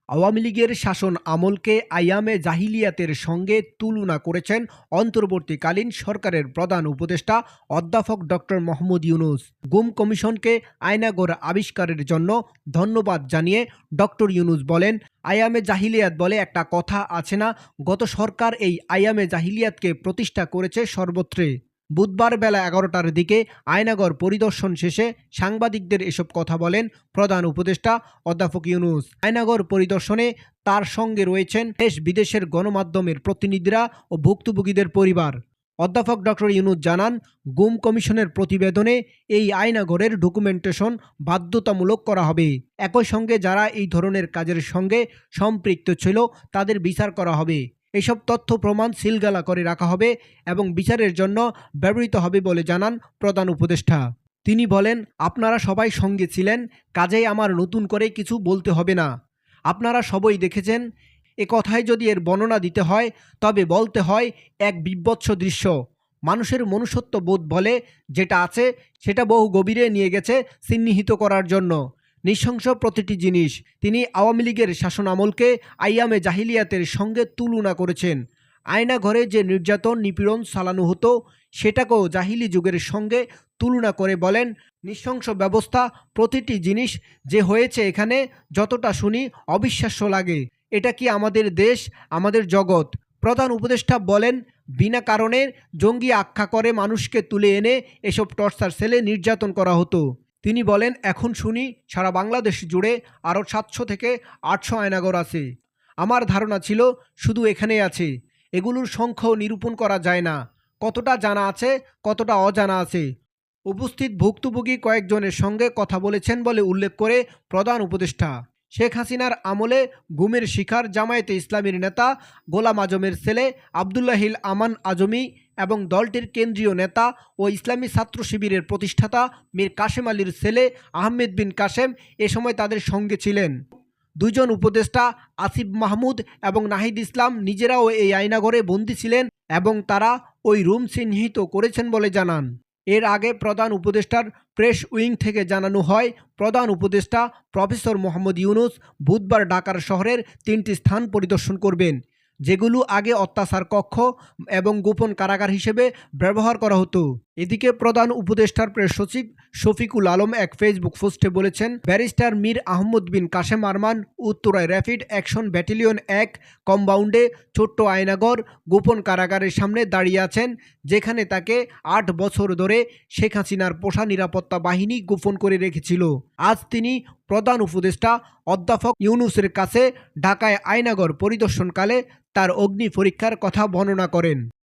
আওয়ামী লীগের শাসন আমলকে আইয়ামে জাহিলিয়াতের সঙ্গে তুলনা করেছেন অন্তর্বর্তীকালীন সরকারের প্রধান উপদেষ্টা অধ্যাপক ডক্টর মোহাম্মদ ইউনূস। গুম কমিশনকে আয়নাঘর আবিষ্কারের জন্য ধন্যবাদ জানিয়ে ডক্টর ইউনূস বলেন, আইয়ামে জাহিলিয়াত বলে একটা কথা আছে না, গত সরকার এই আইয়ামে জাহিলিয়াতকে প্রতিষ্ঠা করেছে সর্বত্রে। বুধবার বেলা ১১টার দিকে আয়নাঘর পরিদর্শন শেষে সাংবাদিকদের এসব কথা বলেন প্রধান উপদেষ্টা অধ্যাপক ইউনূস। আয়নাঘর পরিদর্শনে তার সঙ্গে রয়েছেন দেশ বিদেশের গণমাধ্যমের প্রতিনিধিরা ও ভুক্তভোগীদের পরিবার। অধ্যাপক ডক্টর ইউনূস জানান, গুম কমিশনের প্রতিবেদনে এই আয়নাঘরের ডকুমেন্টেশন বাধ্যতামূলক করা হবে। একই সঙ্গে যারা এই ধরনের কাজের সঙ্গে সম্পৃক্ত ছিল তাদের বিচার করা হবে। এসব তথ্য প্রমাণ সিলগালা করে রাখা হবে এবং বিচারের জন্য ব্যবহৃত হবে বলে জানান প্রধান উপদেষ্টা। তিনি বলেন, আপনারা সবাই সঙ্গে ছিলেন, কাজেই আমার নতুন করে কিছু বলতে হবে না। আপনারা সবাই দেখেছেন। এ কথায় যদি এর বর্ণনা দিতে হয় তবে বলতে হয় এক বিভৎস দৃশ্য। মানুষের মনুষ্যত্ব বোধ বলে যেটা আছে সেটা বহু গভীরে নিয়ে গেছে চিহ্নিত করার জন্য। নৃশংস প্রতিটি জিনিস। তিনি আওয়ামী লীগের শাসন আমলকে আইয়ামে জাহিলিয়াতের সঙ্গে তুলনা করেছেন। আয়নাঘরে যে নির্যাতন নিপীড়ন চালানো হতো সেটাকেও জাহিলি যুগের সঙ্গে তুলনা করে বলেন, নৃশংস ব্যবস্থা, প্রতিটি জিনিস যে হয়েছে এখানে যতটা শুনি অবিশ্বাস্য লাগে। এটা কি আমাদের দেশ, আমাদের জগৎ? প্রধান উপদেষ্টা বলেন, বিনা কারণে জঙ্গি আখ্যা করে মানুষকে তুলে এনে এসব টর্চার সেলে নির্যাতন করা হতো। তিনি বলেন, এখন শুনি সারা বাংলাদেশ জুড়ে আরও ৭০০ থেকে ৮০০ আয়নাঘর আছে। আমার ধারণা ছিল শুধু এখানেই আছে। এগুলোর সংখ্যাও নিরূপণ করা যায় না। কতটা জানা আছে, কতটা অজানা আছে। উপস্থিত ভুক্তভোগী কয়েকজনের সঙ্গে কথা বলেছেন বলে উল্লেখ করে প্রধান উপদেষ্টা, শেখ হাসিনার আমলে গুমের শিকার জামায়াতে ইসলামীর নেতা গোলাম আজমের ছেলে আবদুল্লাহিল আমান আজমি এবং দলটির কেন্দ্রীয় নেতা ও ইসলামী ছাত্র শিবিরের প্রতিষ্ঠাতা মীর কাশেম আলীর ছেলে আহমেদ বিন কাশেম এ সময় তাদের সঙ্গে ছিলেন। দুজন উপদেষ্টা আসিফ মাহমুদ এবং নাহিদ ইসলাম নিজেরাও এই আয়নাঘরে বন্দী ছিলেন এবং তারা ওই রুম চিহ্নিত করেছেন বলে জানান। এর আগে প্রধান উপদেষ্টার প্রেস উইং থেকে জানানো হয়, প্রধান উপদেষ্টা প্রফেসর মোহাম্মদ ইউনূস বুধবার ঢাকার শহরের ৩টি স্থান পরিদর্শন করবেন, যেগুলো আগে অত্যাচার কক্ষ এবং গোপন কারাগার হিসেবে ব্যবহার করা হতো। এদিকে প্রধান উপদেষ্টার প্রেস সচিব শফিকুল আলম এক ফেসবুক পোস্টে বলেছেন, ব্যারিস্টার মীর আহমদ বিন কাশেম আরমান উত্তরায় র্যাপিড অ্যাকশন ব্যাটালিয়ন ১ কম্পাউন্ডে ছোট্ট আয়নাঘর গোপন কারাগারের সামনে দাঁড়িয়ে আছেন, যেখানে তাকে ৮ বছর ধরে শেখ হাসিনার পোষা নিরাপত্তা বাহিনী গোপন করে রেখেছিল। আজ তিনি প্রধান উপদেষ্টা অধ্যাপক ইউনূসের কাছে ঢাকায় আয়নাঘর পরিদর্শনকালে তার অগ্নি পরীক্ষার কথা বর্ণনা করেন।